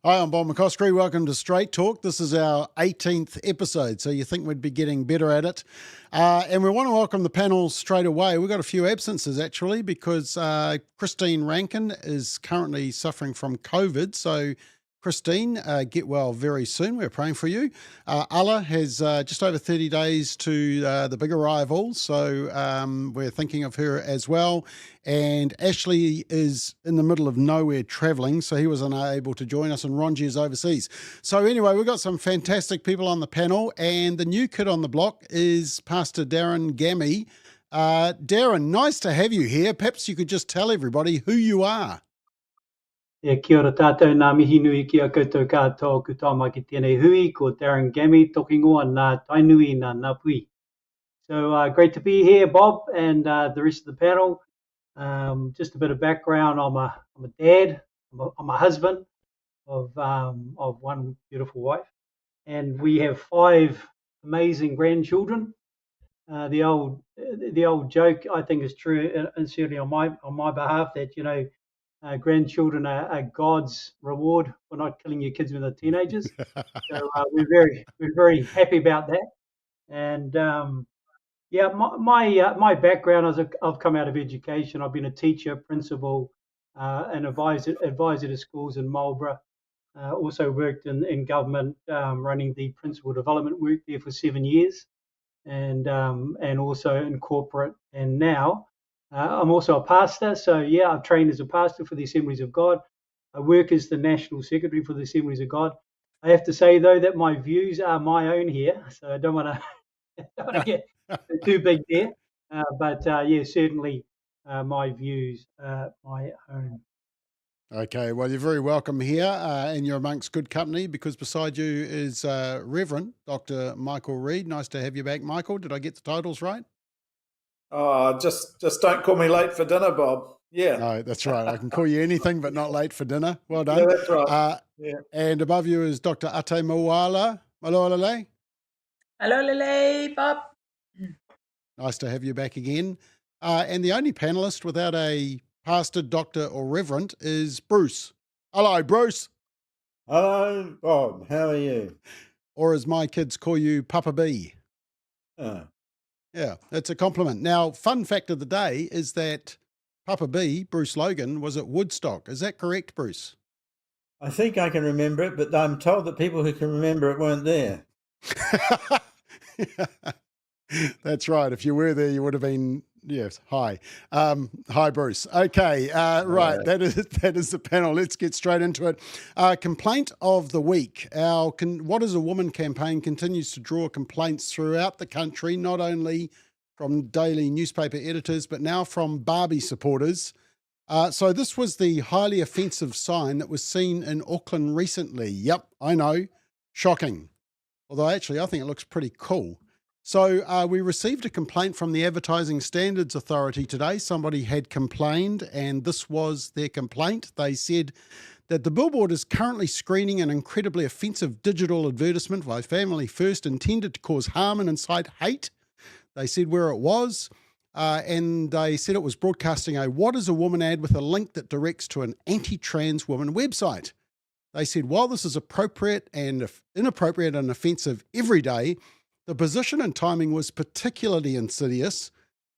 Hi, I'm Bob McCoskrie. Welcome to Straight Talk. This is our 18th episode, so you think we'd be getting better at it. And we want to welcome the panel straight away. We've got a few absences, actually, because Christine Rankin is currently suffering from COVID. So, Christine, get well very soon. We're praying for you. Ala has just over 30 days to the big arrival, so we're thinking of her as well. And Ashley is in the middle of nowhere travelling, so he was unable to join us, and Ronji is overseas. So anyway, we've got some fantastic people on the panel, and the new kid on the block is Pastor Darren Gammy. Darren, nice to have you here. Perhaps you could just tell everybody who you are. Kia ora tātou, nā mihi nui ki a koutou katoa ku tāma ki tēnei hui, ko Darren Gammy, toki ngoa nā tainui nā ngāpui. So great to be here, Bob, and the rest of the panel. Just a bit of background, I'm a dad, I'm a husband of one beautiful wife, and we have 5 amazing grandchildren. The old joke, I think, is true, and certainly on my behalf, that grandchildren are God's reward for not killing your kids when they're teenagers. So we're very happy about that. And my background is I've come out of education. I've been a teacher, principal, and advisor to schools in Marlborough. Also worked in government, running the principal development work there for 7 years, and also in corporate. And now I'm also a pastor. So I've trained as a pastor for the Assemblies of God. I work as the National Secretary for the Assemblies of God. I have to say, though, that my views are my own here, so I don't want to get too big there. But certainly my views are my own. Okay, well, you're very welcome here, and you're amongst good company, because beside you is Reverend Dr. Michael Reid. Nice to have you back, Michael. Did I get the titles right? Oh, just don't call me late for dinner, Bob. Yeah. No, that's right. I can call you anything but not late for dinner. Well done. Yeah, that's right. And above you is Dr. Ate Moala. Maloalale. Hello, Lele, Bob. Nice to have you back again. And the only panelist without a pastor, doctor, or reverend is Bruce. Hello, Bruce. Hello, Bob. How are you? Or as my kids call you, Papa B. Yeah, that's a compliment. Now, fun fact of the day is that Papa B, Bruce Logan, was at Woodstock. Is that correct, Bruce? I think I can remember it, but I'm told that people who can remember it weren't there. That's right. If you were there, you would have been, yes, hi. Hi, Bruce. Okay, right, that is the panel. Let's get straight into it. Complaint of the week. Our What is a Woman campaign continues to draw complaints throughout the country, not only from daily newspaper editors, but now from Barbie supporters. So this was the highly offensive sign that was seen in Auckland recently. Yep, I know, shocking. Although actually I think it looks pretty cool. So we received a complaint from the Advertising Standards Authority today. Somebody had complained, and this was their complaint. They said that the billboard is currently screening an incredibly offensive digital advertisement by Family First intended to cause harm and incite hate. They said where it was, and they said it was broadcasting a What is a Woman ad with a link that directs to an anti-trans woman website. They said while this is appropriate and inappropriate and offensive every day, the position and timing was particularly insidious,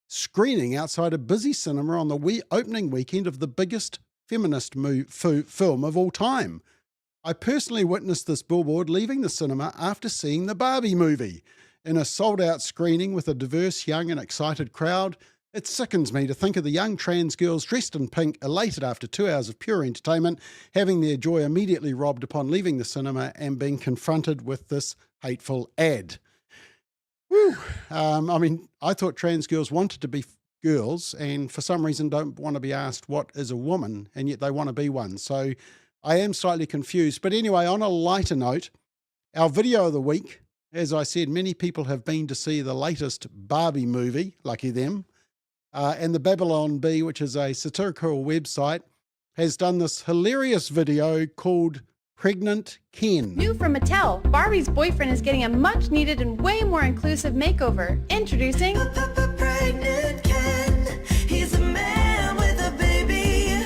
screening outside a busy cinema on the opening weekend of the biggest feminist film of all time. I personally witnessed this billboard leaving the cinema after seeing the Barbie movie. In a sold-out screening with a diverse, young and excited crowd, it sickens me to think of the young trans girls dressed in pink, elated after 2 hours of pure entertainment, having their joy immediately robbed upon leaving the cinema and being confronted with this hateful ad. Whew. I thought trans girls wanted to be girls and for some reason don't want to be asked what is a woman, and yet they want to be one. So I am slightly confused. But anyway, on a lighter note, our video of the week, as I said, many people have been to see the latest Barbie movie, lucky them, and the Babylon Bee, which is a satirical website, has done this hilarious video called Pregnant Ken. New from Mattel, Barbie's boyfriend is getting a much needed and way more inclusive makeover. Introducing Pregnant Ken. He's a man with a baby.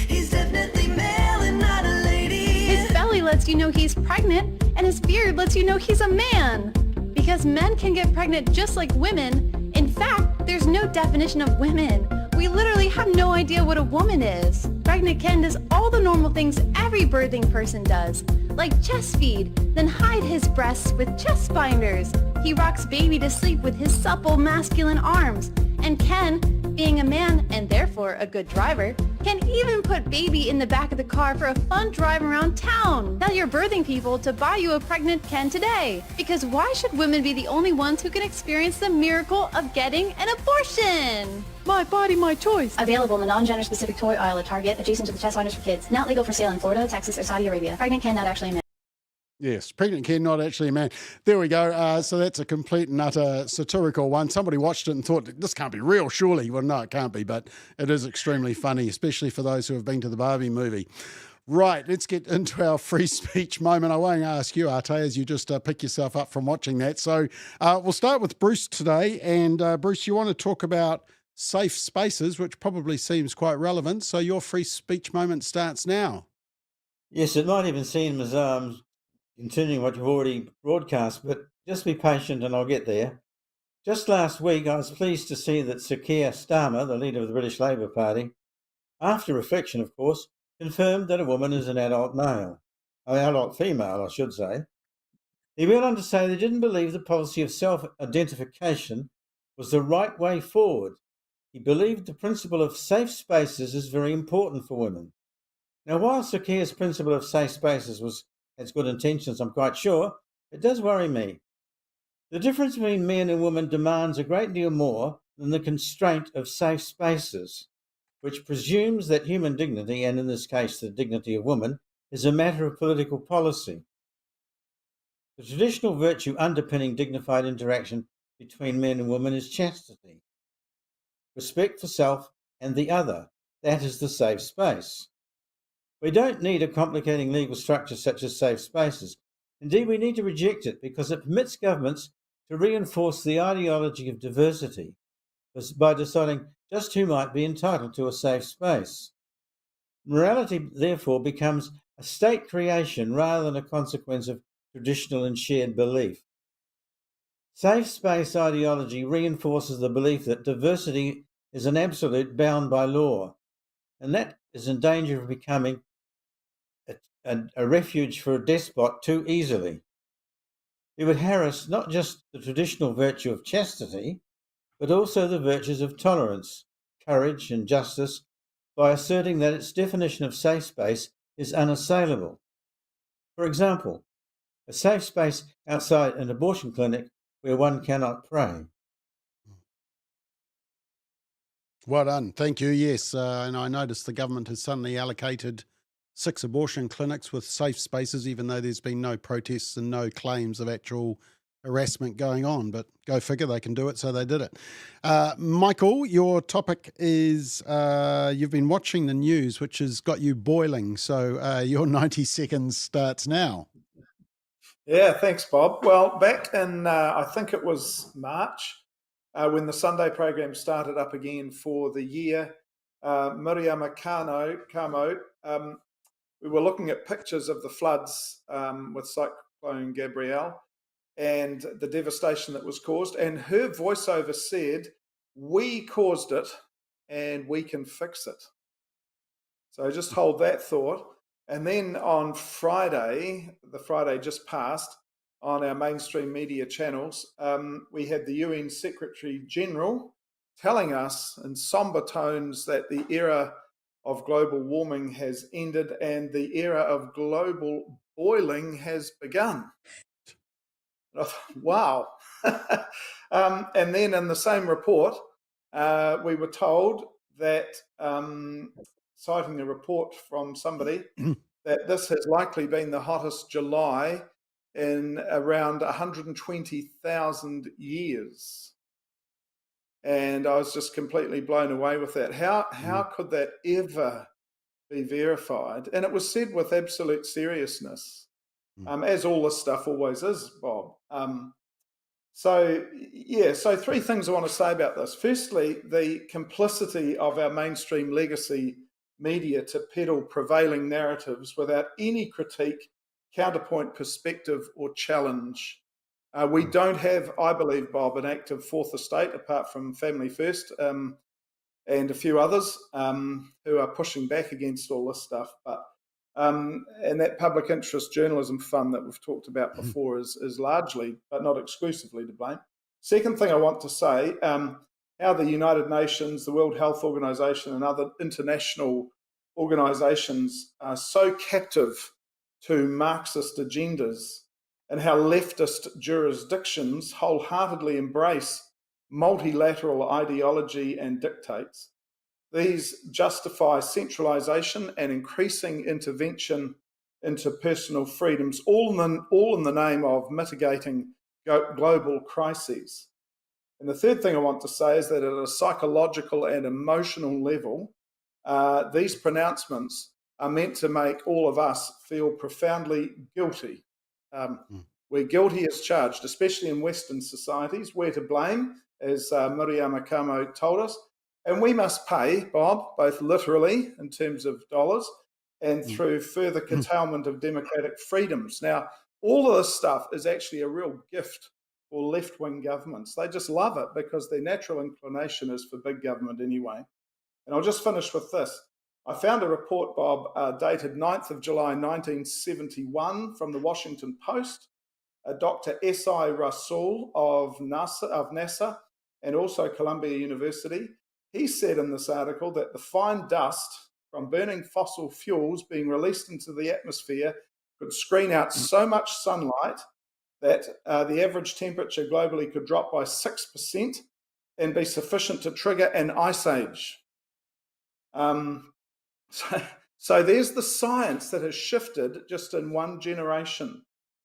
He's definitely male and not a lady. His belly lets you know he's pregnant, and his beard lets you know he's a man. Because men can get pregnant just like women. In fact, there's no definition of women. We literally have no idea what a woman is. Pregnant Ken does all the normal things every birthing person does, like chest feed, then hide his breasts with chest binders. He rocks baby to sleep with his supple masculine arms. And Ken, being a man and therefore a good driver, can even put baby in the back of the car for a fun drive around town. Tell your birthing people to buy you a pregnant Ken today. Because why should women be the only ones who can experience the miracle of getting an abortion? My body, my choice. Available in the non-gender specific toy aisle at Target, adjacent to the chest binders for kids. Not legal for sale in Florida, Texas, or Saudi Arabia. Pregnant Ken, not actually a man. Yes, pregnant Ken, not actually a man. There we go. So that's a complete and utter satirical one. Somebody watched it and thought, this can't be real, surely. Well, no, it can't be, but it is extremely funny, especially for those who have been to the Barbie movie. Right, let's get into our free speech moment. I won't ask you, Arte, as you just pick yourself up from watching that. So we'll start with Bruce today. And Bruce, you want to talk about safe spaces, which probably seems quite relevant. So your free speech moment starts now. Yes, it might even seem as continuing what you've already broadcast, but just be patient and I'll get there. Just last week, I was pleased to see that Sir Keir Starmer, the leader of the British Labour Party, after reflection, of course, confirmed that a woman is an adult male, an adult female, I should say. He went on to say they didn't believe the policy of self-identification was the right way forward. He believed the principle of safe spaces is very important for women. Now, while Sir Keir's principle of safe spaces has good intentions, I'm quite sure, it does worry me. The difference between men and women demands a great deal more than the constraint of safe spaces, which presumes that human dignity, and in this case the dignity of women, is a matter of political policy. The traditional virtue underpinning dignified interaction between men and women is chastity, respect for self and the other. That is the safe space. We don't need a complicating legal structure such as safe spaces. Indeed, we need to reject it because it permits governments to reinforce the ideology of diversity by deciding just who might be entitled to a safe space. Morality, therefore, becomes a state creation rather than a consequence of traditional and shared belief. Safe space ideology reinforces the belief that diversity is an absolute bound by law, and that is in danger of becoming a refuge for a despot too easily. It would harass not just the traditional virtue of chastity, but also the virtues of tolerance, courage, and justice by asserting that its definition of safe space is unassailable. For example, a safe space outside an abortion clinic where one cannot pray. Well done. Thank you. Yes. And I noticed the government has suddenly allocated 6 abortion clinics with safe spaces, even though there's been no protests and no claims of actual harassment going on. But go figure, they can do it, so they did it. Michael, your topic is you've been watching the news, which has got you boiling. So your 90 seconds starts now. Yeah, thanks, Bob. Well, back in, I think it was March, when the Sunday program started up again for the year, Miriama Kamo, we were looking at pictures of the floods with Cyclone Gabrielle and the devastation that was caused. And her voiceover said, "We caused it and we can fix it." So just hold that thought. And then on Friday, the Friday just passed, on our mainstream media channels, we had the UN Secretary General telling us in somber tones that the era of global warming has ended and the era of global boiling has begun. And I thought, wow. And then in the same report, we were told that, citing a report from somebody, that this has likely been the hottest July in around 120,000 years. And I was just completely blown away with that. How could that ever be verified? And it was said with absolute seriousness, as all this stuff always is, Bob. So 3 things I want to say about this. Firstly, the complicity of our mainstream legacy media to peddle prevailing narratives without any critique, counterpoint, perspective, or challenge. We don't have, I believe, Bob, an active fourth estate apart from Family First and a few others who are pushing back against all this stuff. But and that public interest journalism fund that we've talked about before is largely, but not exclusively, to blame. Second thing I want to say, how the United Nations, the World Health Organization, and other international organizations are so captive to Marxist agendas, and how leftist jurisdictions wholeheartedly embrace multilateral ideology and dictates. These justify centralization and increasing intervention into personal freedoms, all in the name of mitigating global crises. And the third thing I want to say is that at a psychological and emotional level, these pronouncements are meant to make all of us feel profoundly guilty. We're guilty as charged, especially in Western societies. We're to blame, as Miriam Akamo told us. And we must pay, Bob, both literally in terms of dollars and through further curtailment of democratic freedoms. Now, all of this stuff is actually a real gift for left-wing governments. They just love it because their natural inclination is for big government anyway. And I'll just finish with this. I found a report, Bob, dated 9th of July 1971 from the Washington Post. Dr. S.I. Rasool of NASA and also Columbia University, he said in this article that the fine dust from burning fossil fuels being released into the atmosphere could screen out so much sunlight that the average temperature globally could drop by 6% and be sufficient to trigger an ice age. So there's the science that has shifted just in one generation.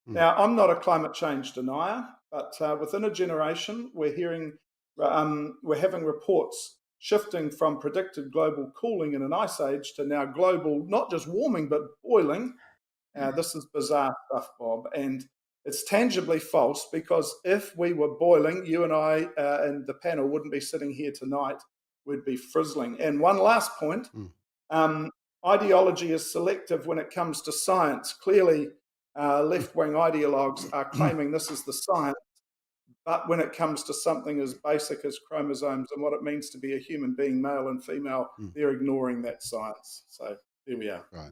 Now, I'm not a climate change denier, but within a generation, we're having reports shifting from predicted global cooling in an ice age to now global, not just warming, but boiling. This is bizarre stuff, Bob, and it's tangibly false because if we were boiling, you and I and the panel wouldn't be sitting here tonight. We'd be frizzling. And one last point, ideology is selective when it comes to science. Clearly, left-wing ideologues are claiming this is the science, but when it comes to something as basic as chromosomes and what it means to be a human being, male and female, they're ignoring that science. So here we are. Right.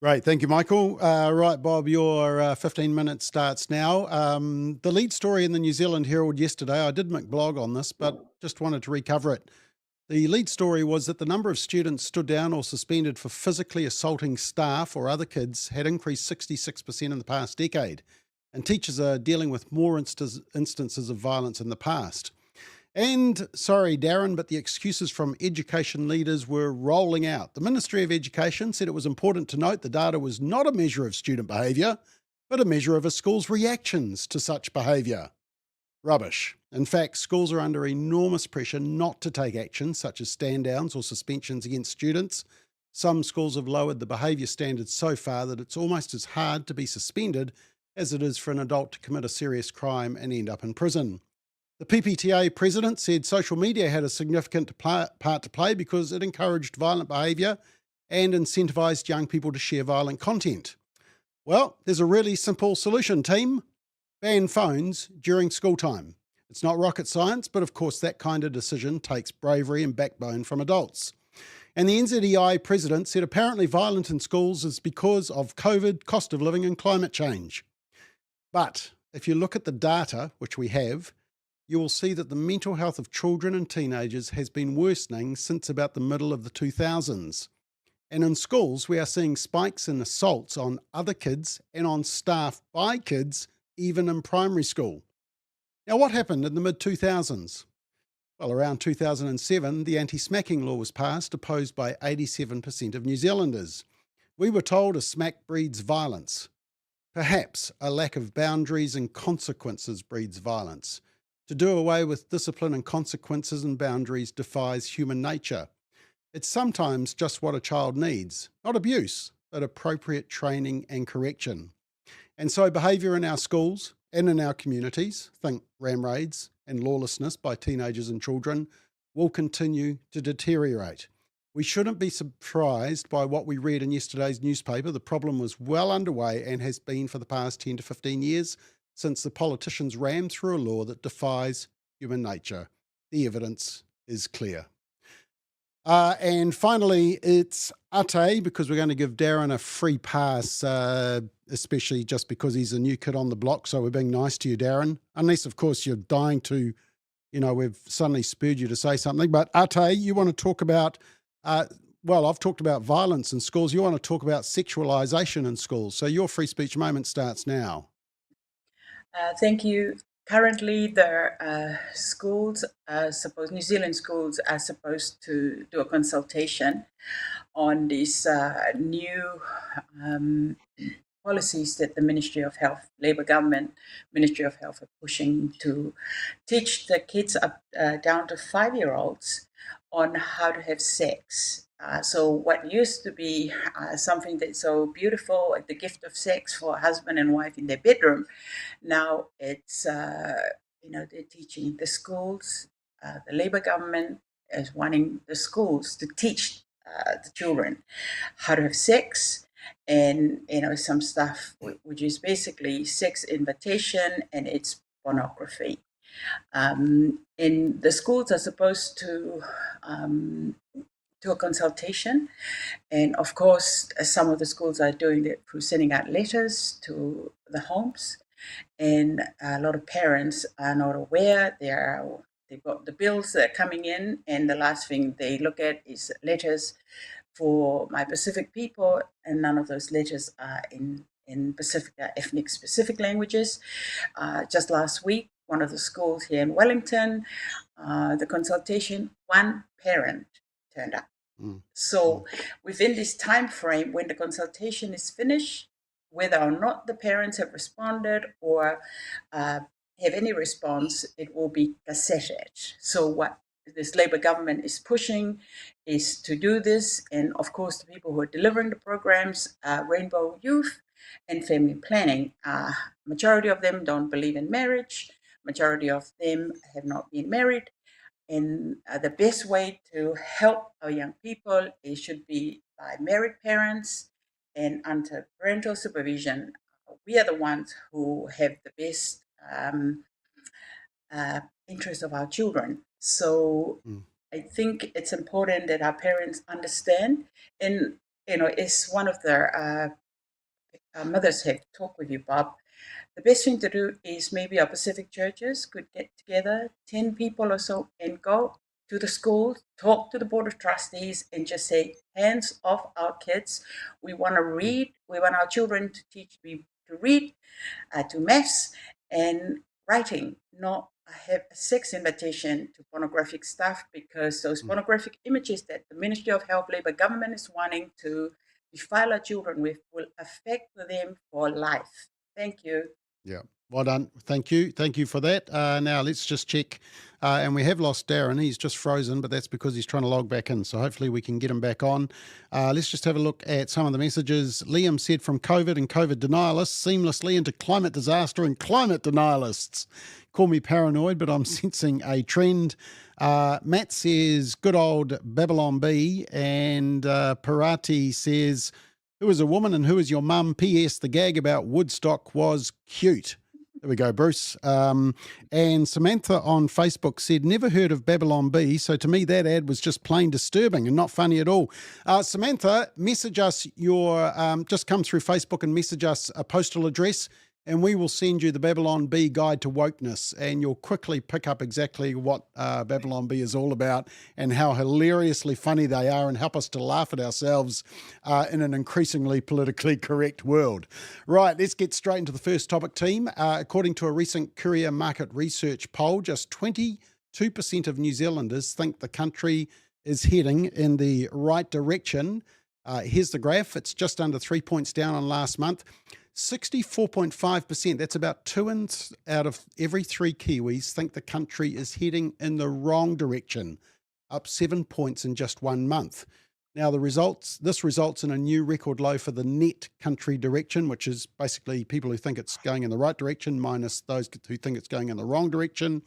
Great. Thank you, Michael. Right, Bob, your 15 minutes starts now. The lead story in the New Zealand Herald yesterday, I did make a blog on this, but just wanted to recover it. The lead story was that the number of students stood down or suspended for physically assaulting staff or other kids had increased 66% in the past decade, and teachers are dealing with more instances of violence in the past. And, sorry, Darren, but the excuses from education leaders were rolling out. The Ministry of Education said it was important to note the data was not a measure of student behaviour, but a measure of a school's reactions to such behaviour. Rubbish. In fact, schools are under enormous pressure not to take action, such as stand-downs or suspensions against students. Some schools have lowered the behaviour standards so far that it's almost as hard to be suspended as it is for an adult to commit a serious crime and end up in prison. The PPTA president said social media had a significant part to play because it encouraged violent behaviour and incentivised young people to share violent content. Well, there's a really simple solution, team. Ban phones during school time. It's not rocket science, but of course that kind of decision takes bravery and backbone from adults. And the NZEI president said apparently violence in schools is because of COVID, cost of living and climate change. But if you look at the data, which we have, you will see that the mental health of children and teenagers has been worsening since about the middle of the 2000s. And in schools, we are seeing spikes in assaults on other kids and on staff by kids, even in primary school. Now, what happened in the mid-2000s? Well, around 2007, the anti-smacking law was passed, opposed by 87% of New Zealanders. We were told a smack breeds violence. Perhaps a lack of boundaries and consequences breeds violence. To do away with discipline and consequences and boundaries defies human nature. It's sometimes just what a child needs, not abuse, but appropriate training and correction. And so behaviour in our schools and in our communities, think ram raids and lawlessness by teenagers and children, will continue to deteriorate. We shouldn't be surprised by what we read in yesterday's newspaper. The problem was well underway and has been for the past 10 to 15 years since the politicians rammed through a law that defies human nature. The evidence is clear. And finally, it's Ate, because we're going to give Darren a free pass, especially just because he's a new kid on the block. So we're being nice to you, Darren, unless, of course, you're dying to, we've suddenly spurred you to say something. But Ate, you want to talk about, well, I've talked about violence in schools. You want to talk about sexualisation in schools. So your free speech moment starts now. Thank you. Currently, the schools, New Zealand schools are supposed to do a consultation on these new policies that the Ministry of Health, Labour government, Ministry of Health are pushing to teach the kids up down to 5-year-olds on how to have sex. So what used to be something that's so beautiful, like the gift of sex for husband and wife in their bedroom, now it's, they're teaching the schools, the Labour government is wanting the schools to teach the children how to have sex and, some stuff which is basically sex invitation and it's pornography. And the schools are supposed to do a consultation. And of course, some of the schools are doing it through sending out letters to the homes. And a lot of parents are not aware. They've got the bills that are coming in, and the last thing they look at is letters for my Pacific people, and none of those letters are in Pacific ethnic specific languages. Just last week, one of the schools here in Wellington, the consultation, one parent turned up. So within this time frame, when the consultation is finished, whether or not the parents have responded or have any response, it will be gazetted. So what this Labour government is pushing is to do this. And of course, the people who are delivering the programs, Rainbow Youth and Family Planning, majority of them don't believe in marriage. Majority of them have not been married. And the best way to help our young people, it should be by married parents and under parental supervision. We are the ones who have the best interest of our children. So I think it's important that our parents understand. And, it's one of the mothers have talked with you, Bob. The best thing to do is maybe our Pacific churches could get together, 10 people or so, and go to the schools, talk to the Board of Trustees, and just say, hands off our kids. We want to read. We want our children to read, to maths, and writing, not have a sex invitation to pornographic stuff, because those pornographic images that the Ministry of Health, Labour government is wanting to defile our children with will affect them for life. Thank you. Yeah, well done. Thank you. Thank you for that. Now let's just check. And we have lost Darren. He's just frozen, but that's because he's trying to log back in. So hopefully we can get him back on. Let's just have a look at some of the messages. Liam said, from COVID and COVID denialists seamlessly into climate disaster and climate denialists. Call me paranoid, but I'm sensing a trend. Matt says, good old Babylon Bee. And Parati says, who is a woman and who is your mum? P.S. The gag about Woodstock was cute. There we go, Bruce. And Samantha on Facebook said, never heard of Babylon Bee, so to me that ad was just plain disturbing and not funny at all. Samantha, message us your, just come through Facebook and message us a postal address, and we will send you the Babylon Bee Guide to Wokeness, and you'll quickly pick up exactly what Babylon Bee is all about and how hilariously funny they are, and help us to laugh at ourselves in an increasingly politically correct world. Right, let's get straight into the first topic, team. According to a recent Courier Market Research poll, just 22% of New Zealanders think the country is heading in the right direction. Here's the graph. It's just under 3 points down on last month. 64.5%, that's about 2 out of every 3 Kiwis think the country is heading in the wrong direction, up 7 points in just 1 month. Now, this results in a new record low for the net country direction, which is basically people who think it's going in the right direction minus those who think it's going in the wrong direction.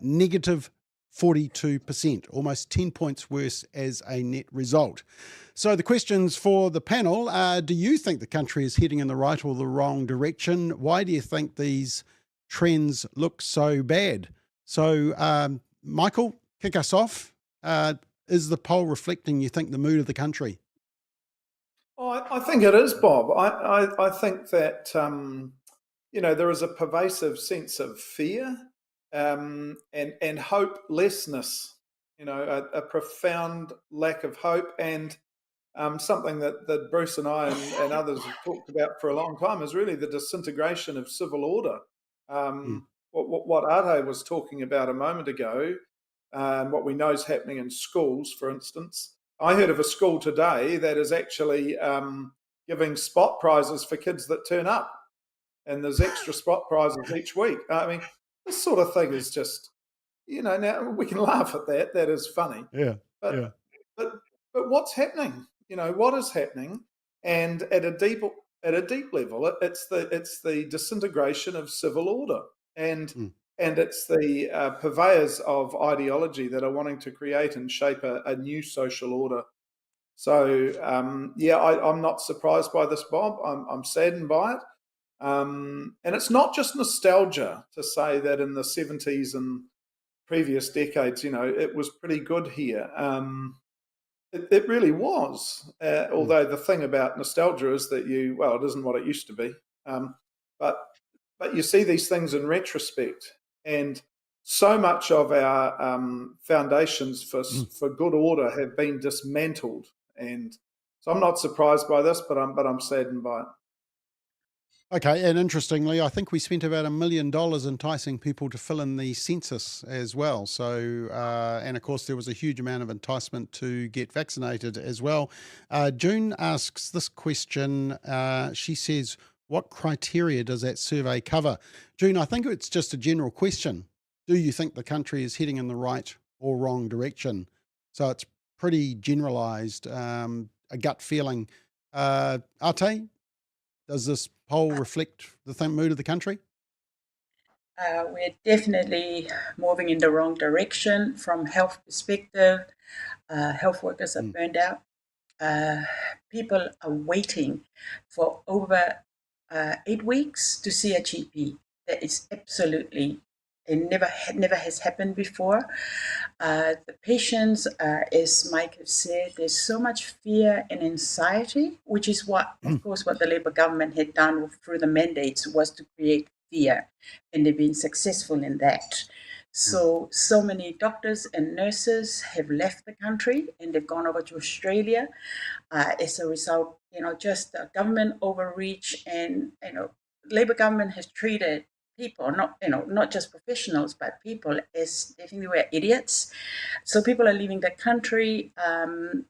Negative 42%, almost 10 points worse as a net result. So the questions for the panel are, do you think the country is heading in the right or the wrong direction? Why do you think these trends look so bad? So, Michael, kick us off. Is the poll reflecting, you think, the mood of the country? I think it is, Bob. I think that, there is a pervasive sense of fear and hopelessness, a profound lack of hope. And something that Bruce and I and others have talked about for a long time is really the disintegration of civil order. What Arte was talking about a moment ago, what we know is happening in schools, for instance. I heard of a school today that is actually giving spot prizes for kids that turn up, and there's extra spot prizes each week. I mean, this sort of thing is just, now we can laugh at that. That is funny. Yeah. But what's happening? What is happening? And at a deep level, it's the disintegration of civil order, and it's the purveyors of ideology that are wanting to create and shape a new social order. So I'm not surprised by this, Bob. I'm saddened by it, and it's not just nostalgia to say that in the 70s and previous decades, it was pretty good here. It really was. Although the thing about nostalgia is that it isn't what it used to be. But you see these things in retrospect, and so much of our foundations for good order have been dismantled. And so I'm not surprised by this, but I'm saddened by it. Okay, and interestingly, I think we spent about $1 million enticing people to fill in the census as well. So, and of course, there was a huge amount of enticement to get vaccinated as well. June asks this question. She says, what criteria does that survey cover? June, I think it's just a general question. Do you think the country is heading in the right or wrong direction? So it's pretty generalised, a gut feeling. Arte, does this poll reflect the mood of the country? We're definitely moving in the wrong direction from health perspective. Health workers are burned out. People are waiting for over 8 weeks to see a GP. That is absolutely, it never has happened before. The patients, as Mike has said, there's so much fear and anxiety, which is what, of course, what the Labour government had done through the mandates was to create fear, and they've been successful in that. So many doctors and nurses have left the country and they've gone over to Australia. As a result, just government overreach, and Labour government has treated people, not just professionals, but people, as they think they were idiots. So people are leaving the country.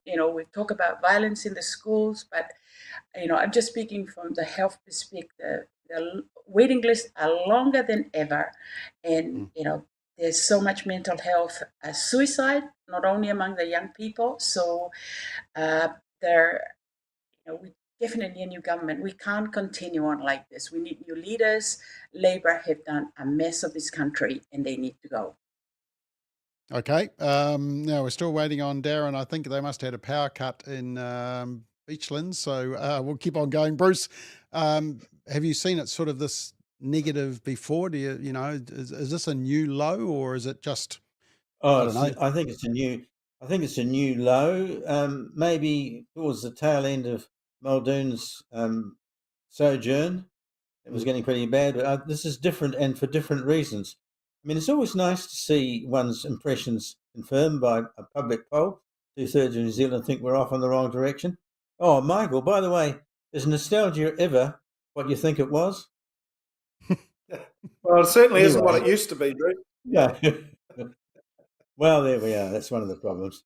We talk about violence in the schools, but I'm just speaking from the health perspective. The waiting lists are longer than ever, and there's so much mental health suicide, not only among the young people. So we definitely a new government. We can't continue on like this. We need new leaders. Labour have done a mess of this country, and they need to go. Okay. Now we're still waiting on Darren. I think they must have had a power cut in Beachlands, so we'll keep on going. Bruce, have you seen it sort of this negative before? Do you is this a new low, or is it just? I don't know. I think it's a new low. Maybe towards the tail end of Muldoon's sojourn, it was getting pretty bad. But this is different, and for different reasons. I mean, it's always nice to see one's impressions confirmed by a public poll. 2/3 of New Zealand think we're off in the wrong direction. Oh, Michael, by the way, is nostalgia ever what you think it was? Well, it certainly isn't what it used to be, Drew. Yeah. Well, there we are. That's one of the problems.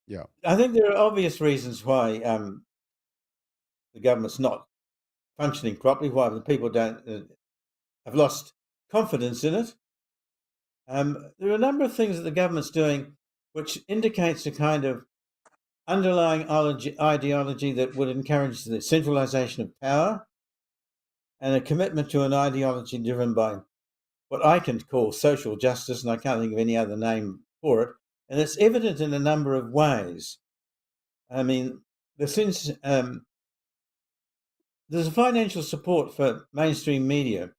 Yeah. I think there are obvious reasons why the government's not functioning properly, why the people don't have lost confidence in it. There are a number of things that the government's doing which indicates a kind of underlying ideology that would encourage the centralisation of power, and a commitment to an ideology driven by what I can call social justice, and I can't think of any other name for it, and it's evident in a number of ways. I mean, there's a financial support for mainstream media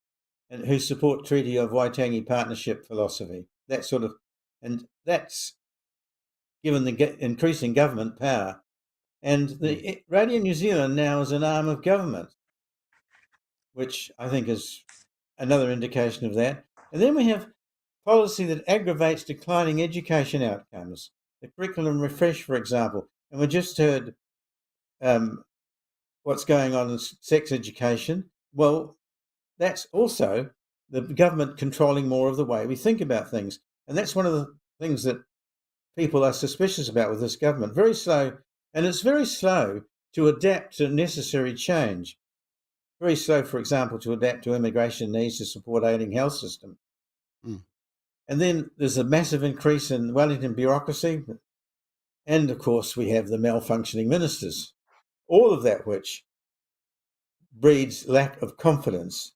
and who support Treaty of Waitangi Partnership philosophy, that sort of, and that's given the increasing government power. And the Radio New Zealand now is an arm of government, which I think is another indication of that. And then we have policy that aggravates declining education outcomes, the curriculum refresh, for example. And we just heard what's going on in sex education. Well, that's also the government controlling more of the way we think about things. And that's one of the things that people are suspicious about with this government. Very slow, and it's very slow to adapt to necessary change. Very slow, for example, to adapt to immigration needs to support aiding health system. And then there's a massive increase in Wellington bureaucracy. And, of course, we have the malfunctioning ministers. All of that which breeds lack of confidence.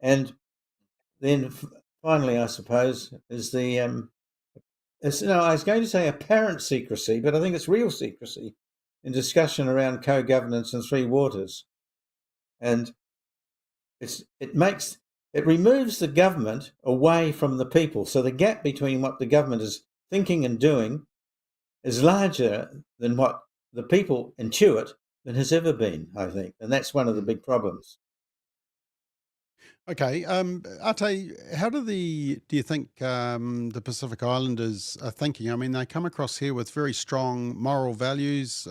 And then finally, I suppose, is the, I was going to say apparent secrecy, but I think it's real secrecy in discussion around co-governance and Three Waters. And it removes the government away from the people. So the gap between what the government is thinking and doing is larger than what the people intuit than has ever been, I think. And that's one of the big problems. Okay. Ate, how do you think the Pacific Islanders are thinking? I mean, they come across here with very strong moral values.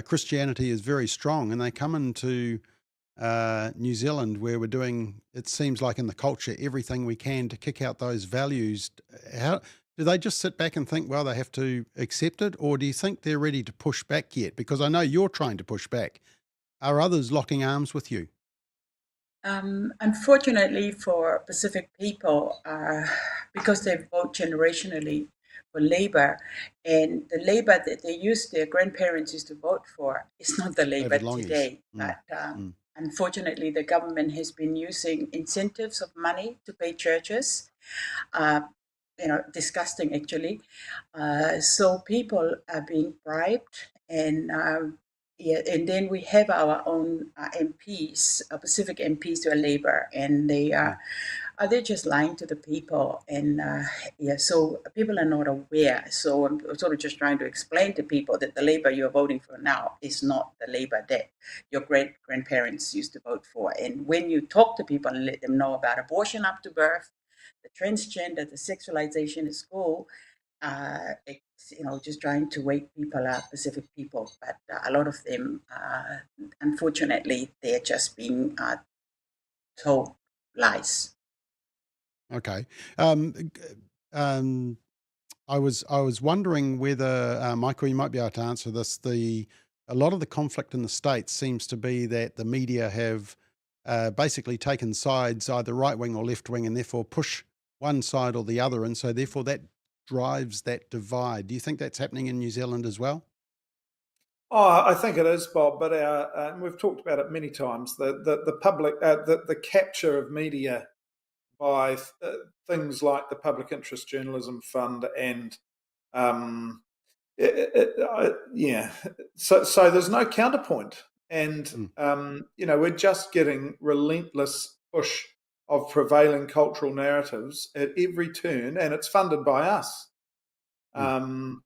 Christianity is very strong, and they come into New Zealand where we're doing, it seems like in the culture, everything we can to kick out those values. How do they just sit back and think, well, they have to accept it? Or do you think they're ready to push back yet? Because I know you're trying to push back. Are others locking arms with you? Unfortunately for Pacific people, because they vote generationally for Labour, and the Labour that their grandparents used to vote for is not the Labour today. But unfortunately, the government has been using incentives of money to pay churches. Disgusting actually. So people are being bribed, and and then we have our own MPs, Pacific MPs who are Labour, and they're just lying to the people, and so people are not aware. So I'm sort of just trying to explain to people that the Labour you're voting for now is not the Labour that your grandparents used to vote for. And when you talk to people and let them know about abortion up to birth, the transgender, the sexualization at school, it's just trying to wake people up, Pacific people. But a lot of them, unfortunately, they're just being told lies. Okay. I was wondering whether Michael, you might be able to answer this. A lot of the conflict in the States seems to be that the media have basically taken sides, either right wing or left wing, and therefore push one side or the other, and so therefore that drives that divide. Do you think that's happening in New Zealand as well? Oh, I think it is, Bob. But we've talked about it many times. The public, the capture of media by things like the Public Interest Journalism Fund, and So there's no counterpoint, and we're just getting relentless push of prevailing cultural narratives at every turn, and it's funded by us. And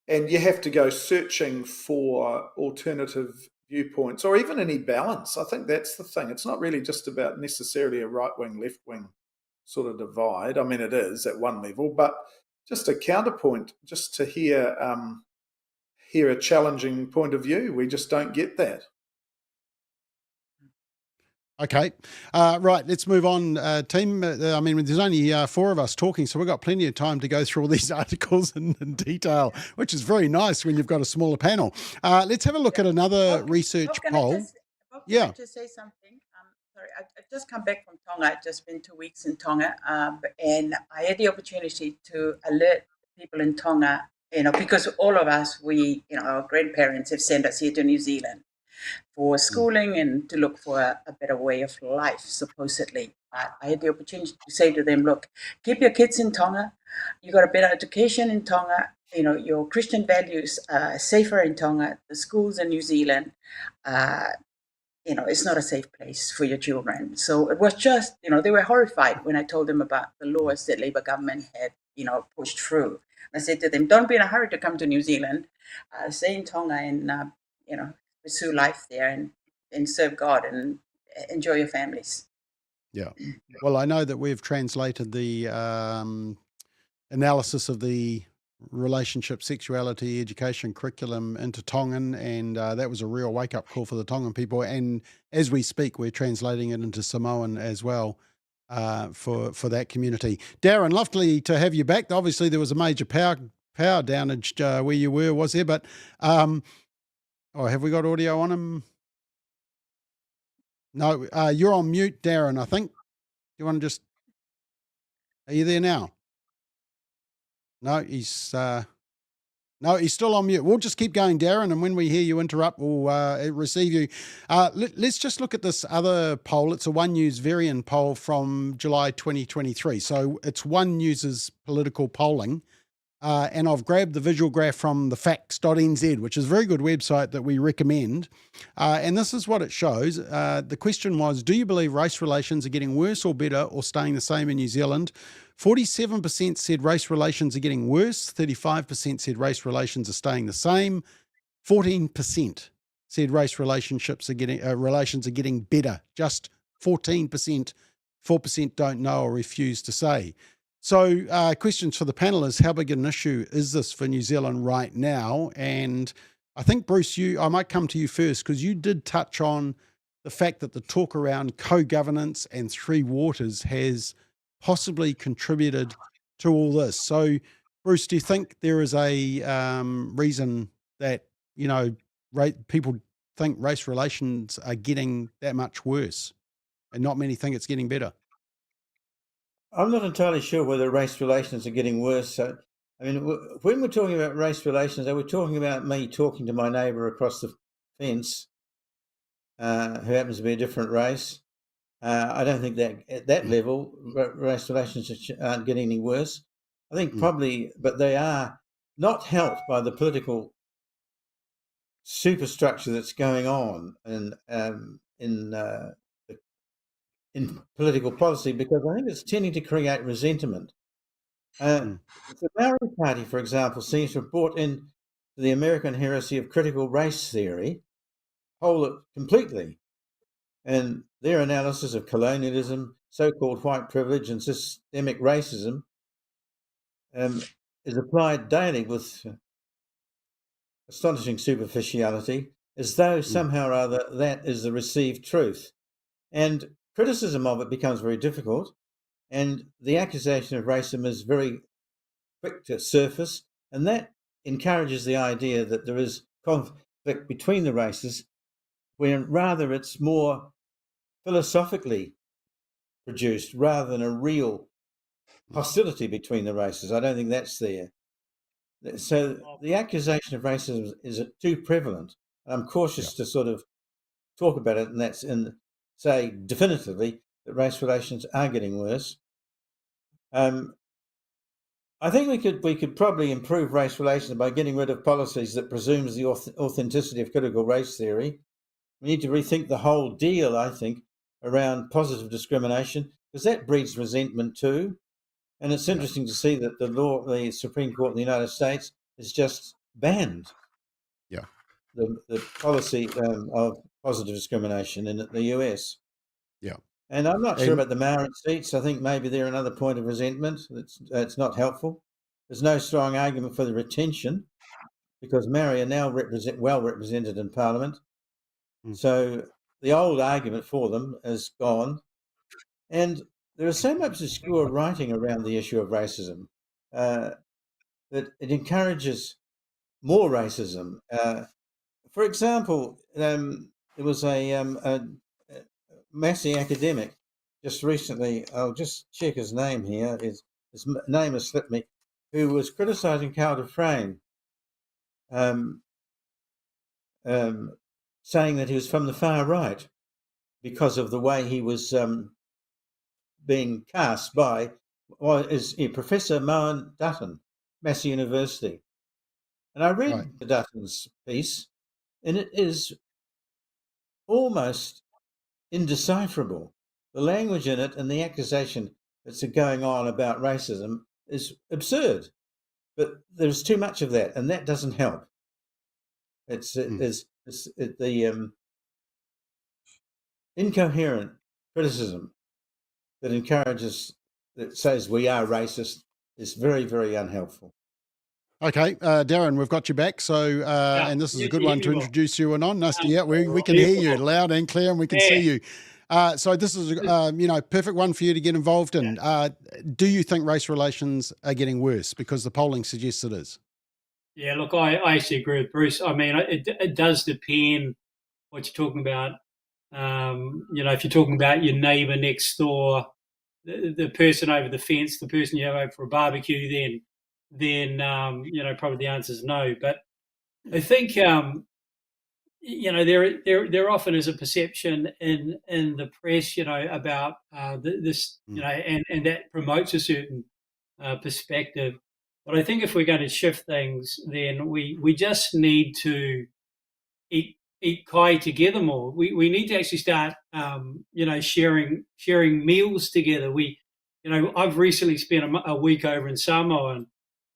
you have to go searching for alternative viewpoints or even any balance. I think that's the thing. It's not really just about necessarily a right-wing, left-wing sort of divide. I mean, it is at one level, but just a counterpoint, just to hear a challenging point of view. We just don't get that. Okay. Right. Let's move on, team. I mean, there's only 4 of us talking, so we've got plenty of time to go through all these articles in detail, which is very nice when you've got a smaller panel. Let's have a look at another research poll. Can I just say something? Sorry, I've just come back from Tonga. I've just been 2 weeks in Tonga, and I had the opportunity to alert people in Tonga, because all of us, our grandparents have sent us here to New Zealand for schooling and to look for a better way of life, supposedly. I had the opportunity to say to them, look, keep your kids in Tonga. You got a better education in Tonga. You know, your Christian values are safer in Tonga. The schools in New Zealand, you know, it's not a safe place for your children. So it was just, you know, they were horrified when I told them about the laws that Labour government had, you know, pushed through. I said to them, don't be in a hurry to come to New Zealand. Stay in Tonga and, you know, pursue life there and serve God and enjoy your families. Yeah. Well, I know that we've translated the analysis of the relationship, sexuality, education curriculum into Tongan, and that was a real wake-up call for the Tongan people. And as we speak, we're translating it into Samoan as well for that community. Darren, lovely to have you back. Obviously, there was a major power downage where you were, was there? But have we got audio on him? No, you're on mute, Darren, I think. You want to just... Are you there now? No, he's still on mute. We'll just keep going, Darren, and when we hear you interrupt, we'll receive you. Let's just look at this other poll. It's a One News Varian poll from July 2023. So it's One News's political polling. And I've grabbed the visual graph from the facts.nz, which is a very good website that we recommend. And this is what it shows. The question was, do you believe race relations are getting worse or better or staying the same in New Zealand? 47% said race relations are getting worse. 35% said race relations are staying the same. 14% said race relations are getting better. Just 14%. 4% don't know or refuse to say. So questions for the panel is, how big an issue is this for New Zealand right now? And I think, Bruce, I might come to you first, because you did touch on the fact that the talk around co-governance and three waters has possibly contributed to all this. So, Bruce, do you think there is a reason that, you know, people think race relations are getting that much worse and not many think it's getting better? I'm not entirely sure whether race relations are getting worse. I mean, when we're talking about race relations, are we talking about me talking to my neighbour across the fence who happens to be a different race? I don't think that at that level, race relations aren't getting any worse. I think probably, but they are not helped by the political superstructure that's going on in political policy, because I think it's tending to create resentment. The Maori Party, for example, seems to have brought in the American heresy of critical race theory, whole it completely. And their analysis of colonialism, so-called white privilege, and systemic racism is applied daily with astonishing superficiality, as though somehow or other that is the received truth. And criticism of it becomes very difficult, and the accusation of racism is very quick to surface, and that encourages the idea that there is conflict between the races, when rather it's more philosophically produced rather than a real hostility between the races. I don't think that's there. So the accusation of racism is too prevalent. I'm cautious to sort of talk about it, and say definitively that race relations are getting worse. I think we could probably improve race relations by getting rid of policies that presumes the authenticity of critical race theory. We need to rethink the whole deal, I think, around positive discrimination, because that breeds resentment too. And it's interesting to see that the Supreme Court in the United States has just banned the policy of positive discrimination in the US. Yeah. And I'm not sure about the Maori seats. I think maybe they're another point of resentment. It's not helpful. There's no strong argument for the retention, because Maori are now well represented in Parliament. So the old argument for them is gone. And there is so much obscure writing around the issue of racism that it encourages more racism. For example, there was a Massey academic just recently, I'll just check his name here, his name has slipped me, who was criticising Carl Dufresne, saying that he was from the far right because of the way he was being cast by is Professor Mohan Dutton, Massey University. And I read the Dutton's piece, and it is almost indecipherable. The language in it and the accusation that's going on about racism is absurd. But there's too much of that, and that doesn't help. It's the incoherent criticism that encourages, that says we are racist, is very, very unhelpful. Okay, Darren, we've got you back. So, and this is a good one to introduce you on. Nice to, we can hear you loud and clear, and we can see you. So this is, perfect one for you to get involved in. Do you think race relations are getting worse? Because the polling suggests it is. Yeah, look, I actually agree with Bruce. I mean, it does depend what you're talking about. If you're talking about your neighbour next door, the person over the fence, the person you have over for a barbecue, then probably the answer is no. But I think there often is a perception in the press, about this, and that promotes a certain perspective. But I think if we're going to shift things, then we just need to eat kai together more. We need to actually start, sharing meals together. I've recently spent a week over in Samoa,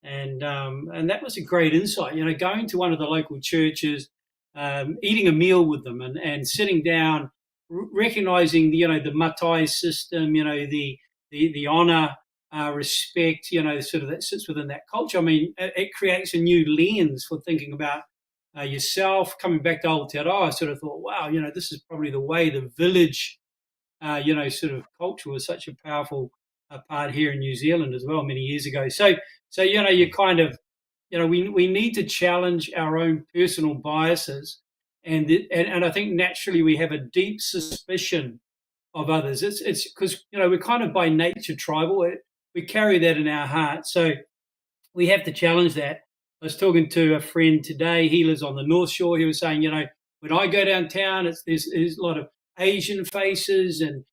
and that was a great insight. Going to one of the local churches, eating a meal with them, and sitting down, recognizing the matai system, the honor, respect, sort of that sits within that culture. I mean, it creates a new lens for thinking about yourself. Coming back to Aotearoa, I sort of thought, wow, this is probably the way the village, sort of culture was such a powerful part here in New Zealand as well many years ago. So you kind of, we need to challenge our own personal biases, and I think naturally we have a deep suspicion of others. It's because we're kind of by nature tribal. We carry that in our heart, so we have to challenge that. I was talking to a friend today. He lives on the North Shore. He was saying, when I go downtown, there's a lot of Asian faces and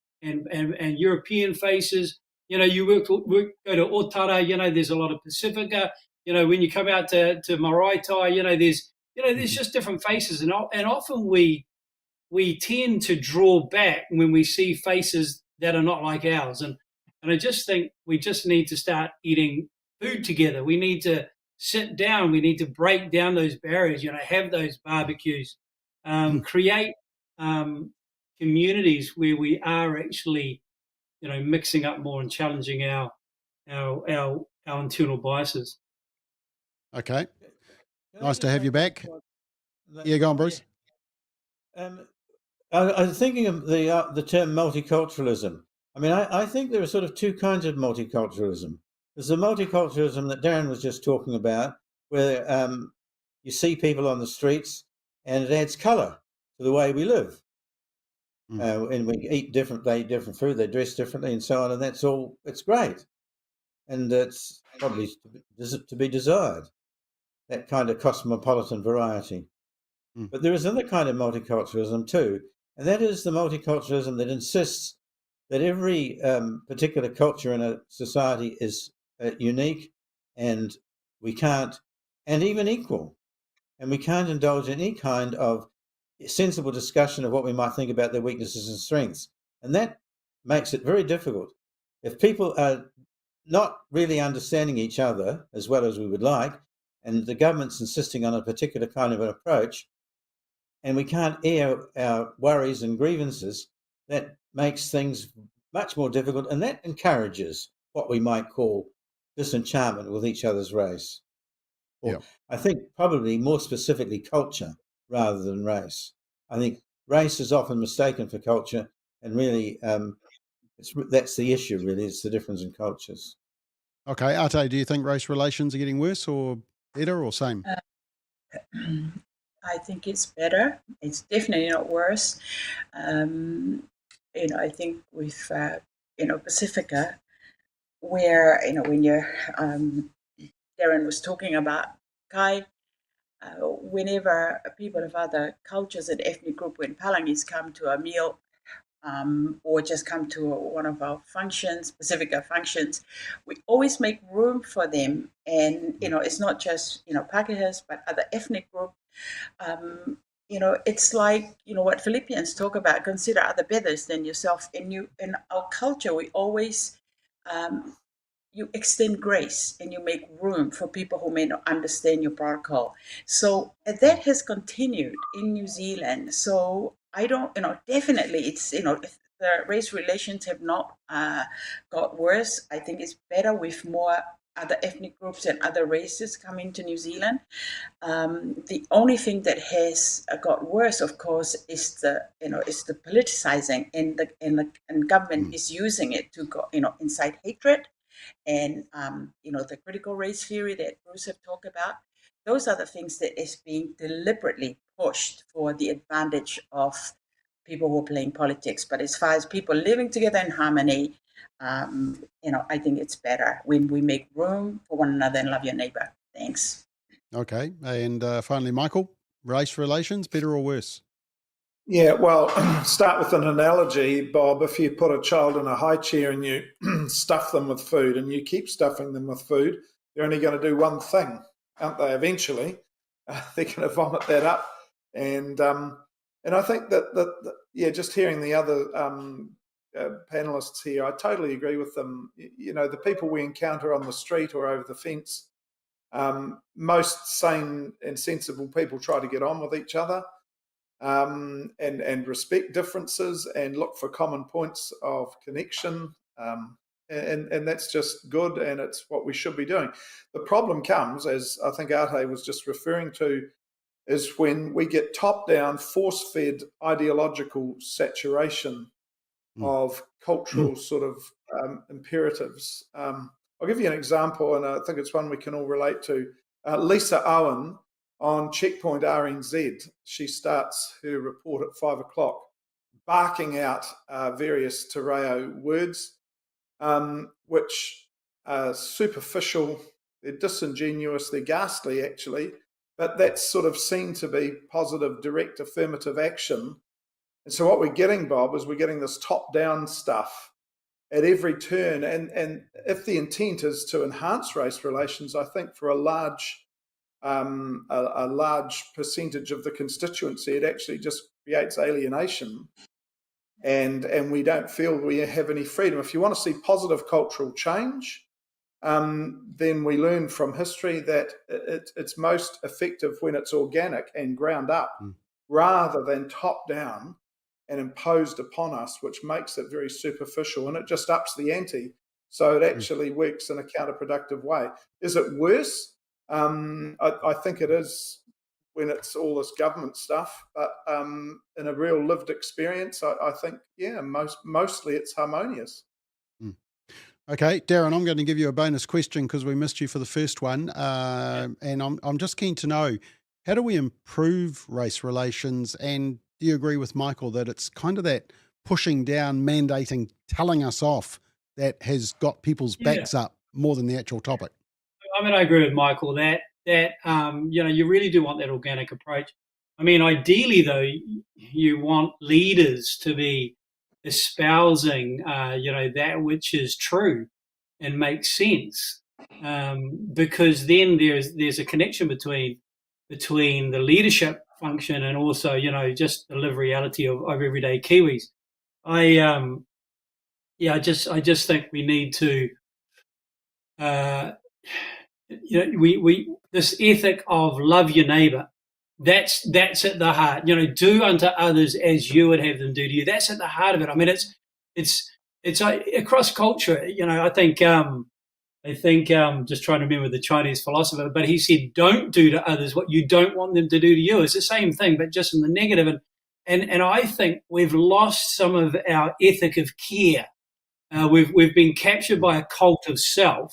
European faces. You go to Otara, there's a lot of Pacifica. When you come out to Maraitai, there's just different faces, and often we tend to draw back when we see faces that are not like ours. And I just think we just need to start eating food together. We need to sit down. We need to break down those barriers, have those barbecues, create communities where we are actually, mixing up more and challenging our internal biases. Okay. Nice to have you back. Yeah, go on, Bruce. I was thinking of the term multiculturalism. I mean, I think there are sort of two kinds of multiculturalism. There's the multiculturalism that Darren was just talking about, where you see people on the streets and it adds colour to the way we live. And we eat different, they eat different food, they dress differently and so on, and it's great. And it's probably to be desired, that kind of cosmopolitan variety. But there is another kind of multiculturalism too, and that is the multiculturalism that insists that every particular culture in a society is unique, and even equal, and we can't indulge in any kind of sensible discussion of what we might think about their weaknesses and strengths, and that makes it very difficult. If people are not really understanding each other as well as we would like, and the government's insisting on a particular kind of an approach, and we can't air our worries and grievances, that makes things much more difficult, and that encourages what we might call disenchantment with each other's race. Or I think probably more specifically culture rather than race. I think race is often mistaken for culture, and really that's the issue, really. It's the difference in cultures. Okay, Ate, do you think race relations are getting worse or better or same? I think it's better. It's definitely not worse. I think with Pacifica, where when you're Darren was talking about kai, whenever people of other cultures and ethnic group, when Palangis come to a meal, or just come to one of our functions, Pacifica functions, we always make room for them. And, it's not just, Pākehās, but other ethnic groups. It's like, what Philippians talk about, consider other better than yourself. In our culture, we always, you extend grace and you make room for people who may not understand your protocol. So that has continued in New Zealand. So I don't, definitely it's, if the race relations have not got worse, I think it's better with more other ethnic groups and other races coming to New Zealand. The only thing that has got worse, of course, is the politicizing, and the government is using it to go, incite hatred, and the critical race theory that Bruce have talked about. Those are the things that is being deliberately pushed for the advantage of people who are playing politics. But as far as people living together in harmony, I think it's better when we make room for one another and love your neighbor. Thanks. Okay. And finally, Michael, race relations, better or worse? Yeah, well, start with an analogy, Bob. If you put a child in a high chair and you stuff them with food and you keep stuffing them with food, they're only going to do one thing, aren't they? Eventually, they're going to vomit that up. And I think that just hearing the other panelists here, I totally agree with them. The people we encounter on the street or over the fence, most sane and sensible people try to get on with each other. And respect differences and look for common points of connection. And that's just good, and it's what we should be doing. The problem comes, as I think Arte was just referring to, is when we get top-down, force-fed ideological saturation of cultural sort of imperatives. I'll give you an example, and I think it's one we can all relate to. Lisa Owen, on Checkpoint RNZ, she starts her report at 5 o'clock, barking out various te reo words, which are superficial, they're disingenuous, they're ghastly actually, but that's sort of seen to be positive, direct, affirmative action. And so what we're getting, Bob, is we're getting this top-down stuff at every turn. And if the intent is to enhance race relations, I think for a large percentage of the constituency, it actually just creates alienation, and we don't feel we have any freedom. If you want to see positive cultural change, then we learn from history that it's most effective when it's organic and ground up rather than top down and imposed upon us, which makes it very superficial, and it just ups the ante. So it actually works in a counterproductive way. Is it worse? I think it is when it's all this government stuff, but in a real lived experience, I think, mostly it's harmonious. Okay, Darren, I'm going to give you a bonus question because we missed you for the first one, and I'm just keen to know, how do we improve race relations? And do you agree with Michael that it's kind of that pushing down, mandating, telling us off that has got people's backs up more than the actual topic? I mean, I agree with Michael that you really do want that organic approach. I mean, ideally, though, you want leaders to be espousing, that which is true and makes sense, because then there's a connection between the leadership function and also, just the lived reality of everyday Kiwis. I just think we need to. We this ethic of love your neighbor, that's at the heart. Do unto others as you would have them do to you. That's at the heart of it. I mean, it's across culture. I think just trying to remember the Chinese philosopher, but he said, "Don't do to others what you don't want them to do to you." It's the same thing, but just in the negative. And I think we've lost some of our ethic of care. We've been captured by a cult of self.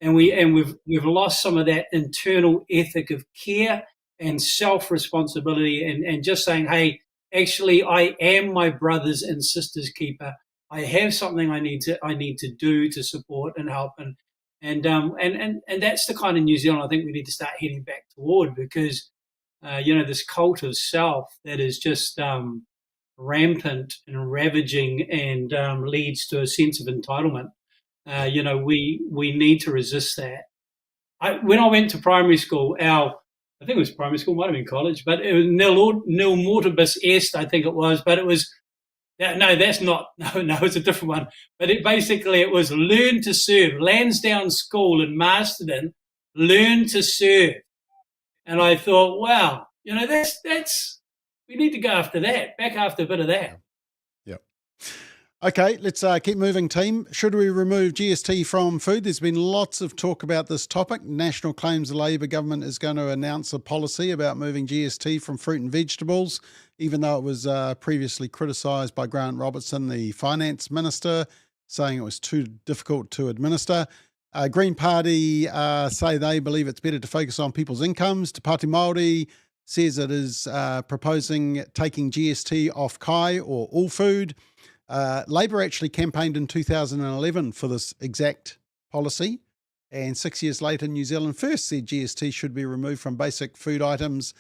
And we've lost some of that internal ethic of care and self-responsibility, and just saying, hey, actually, I am my brothers and sisters' keeper. I have something I need to do to support and help, and that's the kind of New Zealand I think we need to start heading back toward, because this cult of self that is just rampant and ravaging and leads to a sense of entitlement. We need to resist that. When I went to primary school, I think it was primary school, might have been college, but it was nil mortibus est, I think it was, but it was, no, that's not, no, it's a different one. But it was learn to serve. Lansdowne School in Masterton, learn to serve. And I thought, wow, that's, we need to go after that, back after a bit of that. Yep. Okay, let's keep moving, team. Should we remove GST from food? There's been lots of talk about this topic. National claims the Labor government is going to announce a policy about moving GST from fruit and vegetables, even though it was previously criticised by Grant Robertson, the finance minister, saying it was too difficult to administer. Green Party say they believe it's better to focus on people's incomes. Te Pāti Māori says it is proposing taking GST off kai or all food. Labor actually campaigned in 2011 for this exact policy, and 6 years later, New Zealand First said GST should be removed from basic food items,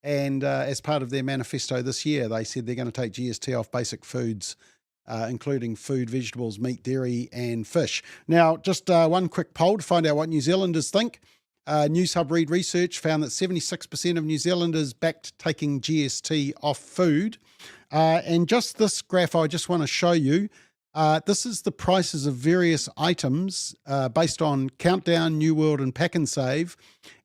and as part of their manifesto this year, they said they're going to take GST off basic foods, including food, vegetables, meat, dairy, and fish. Now, just one quick poll to find out what New Zealanders think. News Hub Read research found that 76% of New Zealanders backed taking GST off food. And just this graph I just want to show you. This is the prices of various items based on Countdown, New World, and Pack and Save.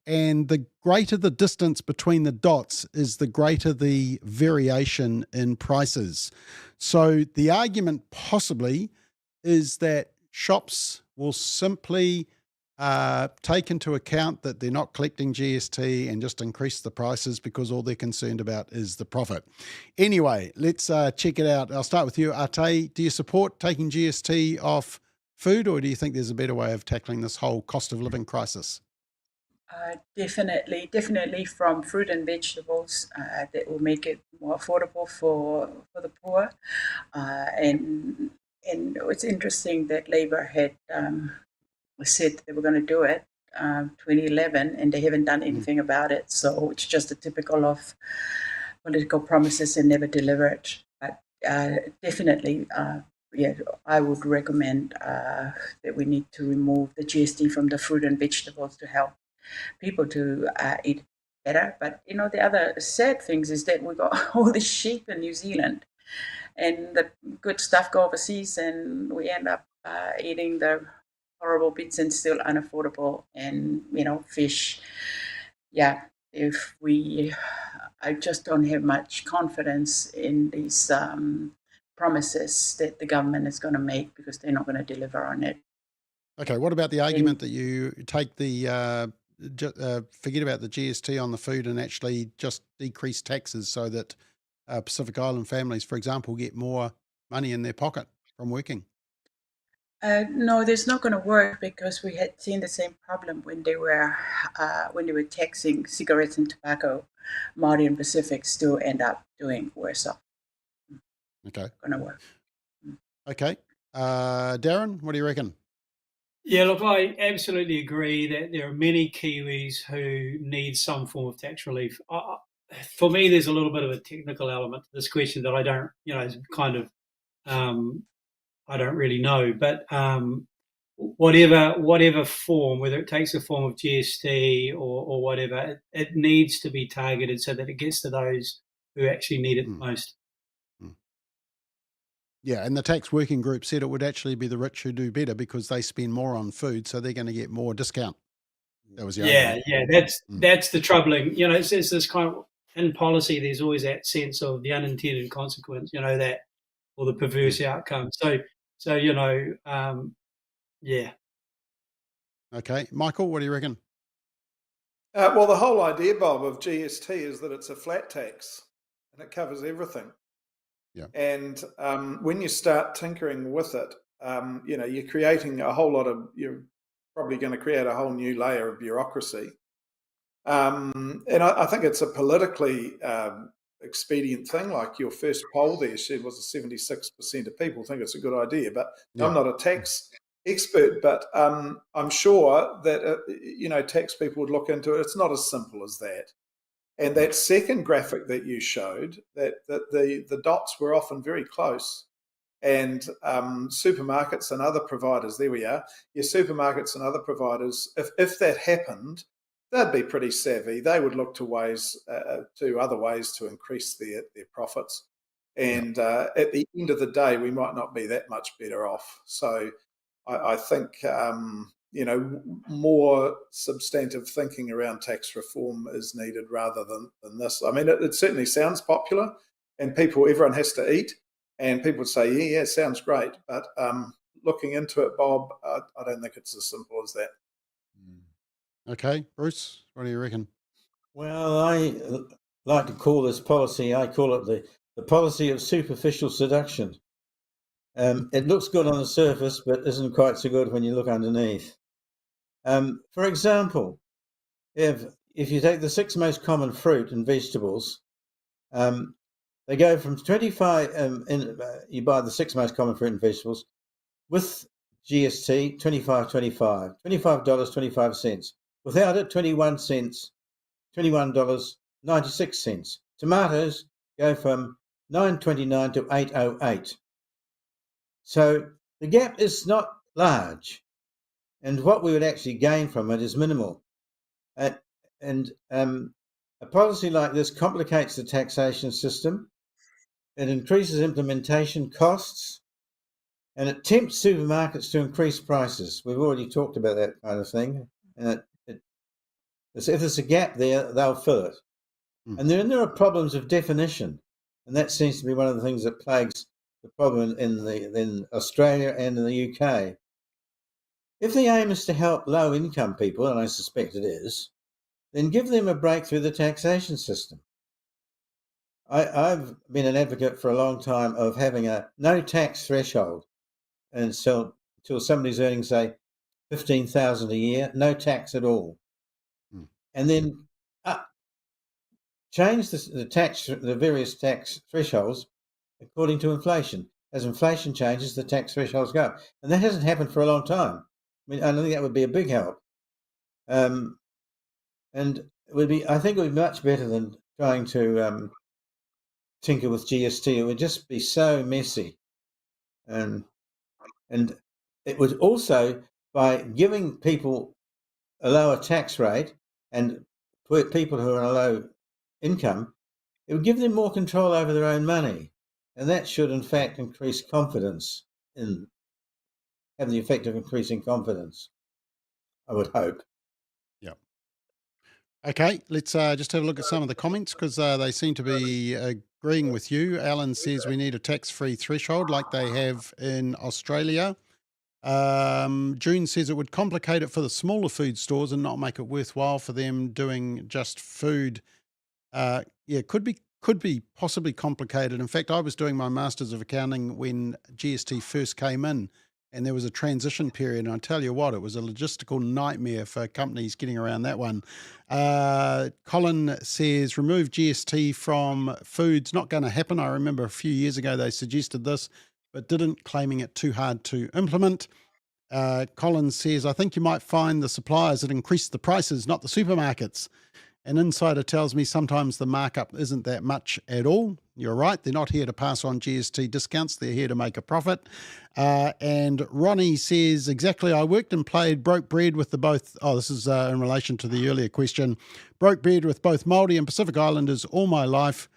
And the greater the distance between the dots is the greater the variation in prices. So the argument possibly is that shops will simply take into account that they're not collecting GST and just increase the prices because all they're concerned about is the profit. Anyway, let's check it out. I'll start with you, Ate. Do you support taking GST off food, or do you think there's a better way of tackling this whole cost of living crisis? Definitely from fruit and vegetables that will make it more affordable for the poor. And it's interesting that Labor had said they were going to do it 2011, and they haven't done anything about it. So it's just a typical of political promises and never deliver it. But definitely, I would recommend that we need to remove the GST from the fruit and vegetables to help people to eat better. But the other sad things is that we got all the sheep in New Zealand, and the good stuff go overseas, and we end up eating the horrible bits and still unaffordable. And fish. Yeah, I just don't have much confidence in these promises that the government is going to make, because they're not going to deliver on it. Okay, what about the argument that you take the forget about the GST on the food and actually just decrease taxes so that Pacific Island families, for example, get more money in their pocket from working? No, that's not going to work, because we had seen the same problem when they were taxing cigarettes and tobacco. Māori and Pacific still end up doing worse off. Okay, Going to work. okay. Darren, what do you reckon? Yeah, look, I absolutely agree that there are many Kiwis who need some form of tax relief. For me, there's a little bit of a technical element to this question that I don't, is kind of, I don't really know. But whatever form, whether it takes the form of GST or whatever, it needs to be targeted so that it gets to those who actually need it most. Yeah, and the tax working group said it would actually be the rich who do better because they spend more on food, so they're going to get more discount. That was the argument. Yeah. That's the troubling. It's this kind of, in policy, there's always that sense of the unintended consequence. That, or the perverse outcome. So yeah. Okay, Michael, what do you reckon? Well, the whole idea, Bob, of GST is that it's a flat tax and it covers everything. Yeah. And when you start tinkering with it, you're creating a whole lot of, you're probably going to create a whole new layer of bureaucracy. And I think it's a politically expedient thing. Like your first poll there said was 76% of people think it's a good idea. But I'm not a tax expert, but I'm sure that, tax people would look into it. It's not as simple as that. And that second graphic that you showed, that the dots were often very close. And supermarkets and other providers, there we are. Your supermarkets and other providers, if that happened, they'd be pretty savvy. They would look to other ways to increase their profits. And at the end of the day, we might not be that much better off. So I think more substantive thinking around tax reform is needed rather than this. I mean, it certainly sounds popular, and everyone has to eat, and people would say, yeah, sounds great. But looking into it, Bob, I don't think it's as simple as that. Okay, Bruce, what do you reckon? Well, I like to call this policy, I call it the policy of superficial seduction. It looks good on the surface, but isn't quite so good when you look underneath. For example, if you take the 6 most common fruit and vegetables, they go from 25, you buy the 6 most common fruit and vegetables with GST, $25.25. Without it, $21.96. Tomatoes go from $9.29 to $8.08. So the gap is not large, and what we would actually gain from it is minimal. And a policy like this complicates the taxation system. It increases implementation costs, and it tempts supermarkets to increase prices. We've already talked about that kind of thing. And if there's a gap there, they'll fill it. And then there are problems of definition, and that seems to be one of the things that plagues the problem in Australia and in the UK. If the aim is to help low-income people, and I suspect it is, then give them a break through the taxation system. I've been an advocate for a long time of having a no-tax threshold, and so until somebody's earning, say, $15,000 a year, no tax at all, and then change the various tax thresholds according to inflation. As inflation changes, the tax thresholds go up, and that hasn't happened for a long time. I mean, I think that would be a big help, and I think it would be much better than trying to tinker with GST. It would just be so messy, and it would also, by giving people a lower tax rate and people who are on a low income, it would give them more control over their own money, and that should in fact increase confidence have the effect of increasing confidence, I would hope. Yeah. Okay, let's just have a look at some of the comments, because they seem to be agreeing with you. Alan says we need a tax-free threshold like they have in Australia. June says it would complicate it for the smaller food stores and not make it worthwhile for them doing just food. Could be possibly complicated. In fact, I was doing my Masters of Accounting when GST first came in, and there was a transition period. And I tell you what, it was a logistical nightmare for companies getting around that one. Colin says remove GST from foods. Not going to happen. I remember a few years ago they suggested this, but didn't, claiming it too hard to implement. Colin says, I think you might find the suppliers that increase the prices, not the supermarkets. An insider tells me sometimes the markup isn't that much at all. You're right. They're not here to pass on GST discounts. They're here to make a profit. And Ronnie says, exactly, I worked and played broke bread with the both. Oh, this is in relation to the earlier question. Broke bread with both Māori and Pacific Islanders all my life.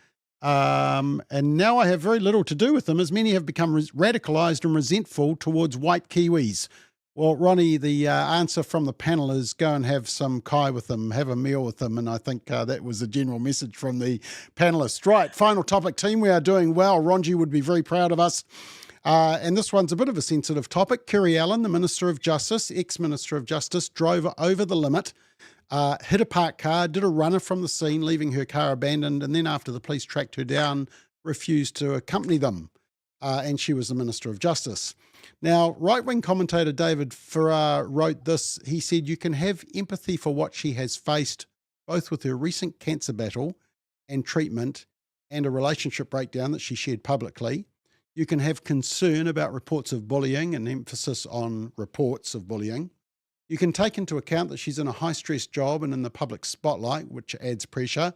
And now I have very little to do with them, as many have become radicalised and resentful towards white Kiwis. Well, Ronnie, the answer from the panel is go and have some kai with them, have a meal with them, and I think that was the general message from the panellists. Right, final topic, team. We are doing well. Ronji would be very proud of us. And this one's a bit of a sensitive topic. Kerry Allen, the Minister of Justice, ex-Minister of Justice, drove over the limit, hit a parked car, did a runner from the scene, leaving her car abandoned, and then after the police tracked her down, refused to accompany them. And she was the Minister of Justice. Now, right-wing commentator David Farrar wrote this. He said, you can have empathy for what she has faced, both with her recent cancer battle and treatment and a relationship breakdown that she shared publicly. You can have concern about reports of bullying and emphasis on reports of bullying. You can take into account that she's in a high-stress job and in the public spotlight, which adds pressure.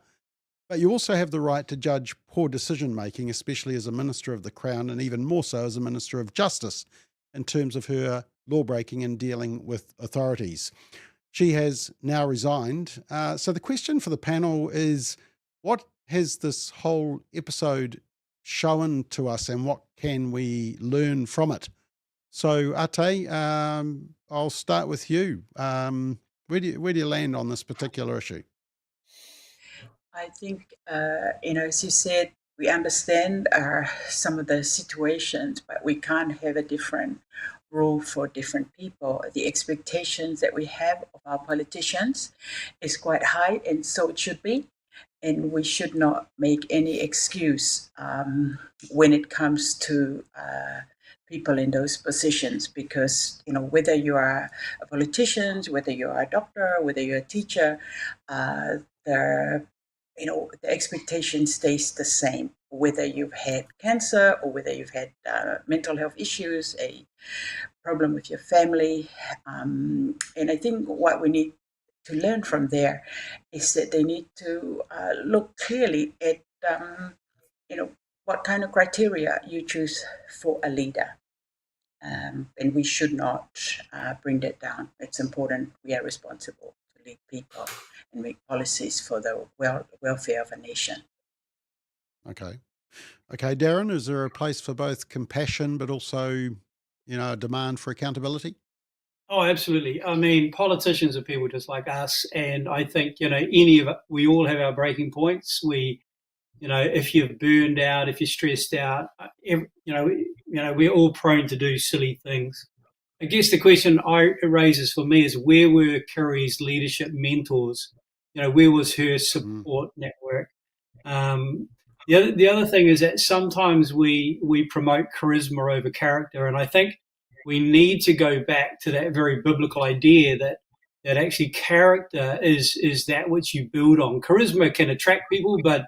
But you also have the right to judge poor decision making, especially as a minister of the Crown, and even more so as a minister of justice, in terms of her law breaking and dealing with authorities. She has now resigned. So the question for the panel is, what has this whole episode shown to us, and what can we learn from it? So Ate, I'll start with you. Where do you land on this particular issue? I think, as you said, we understand some of the situations, but we can't have a different rule for different people. The expectations that we have of our politicians is quite high, and so it should be. And we should not make any excuse when it comes to people in those positions, because whether you are a politician, whether you are a doctor, whether you're a teacher, the expectation stays the same, whether you've had cancer or whether you've had mental health issues, a problem with your family. And I think what we need to learn from there is that they need to look clearly at, what kind of criteria you choose for a leader. And we should not bring that down. It's important. We are responsible to lead people and make policies for the welfare of a nation. Okay, Darren, is there a place for both compassion but also, a demand for accountability? Oh, absolutely. I mean, politicians are people just like us, and I think we all have our breaking points. If you're burned out, if you're stressed out, we're all prone to do silly things. I guess the question it raises for me is, where were Kiri's leadership mentors? Where was her support network? The other thing is that sometimes we promote charisma over character, and I think we need to go back to that very biblical idea that actually character is that which you build on. Charisma can attract people, but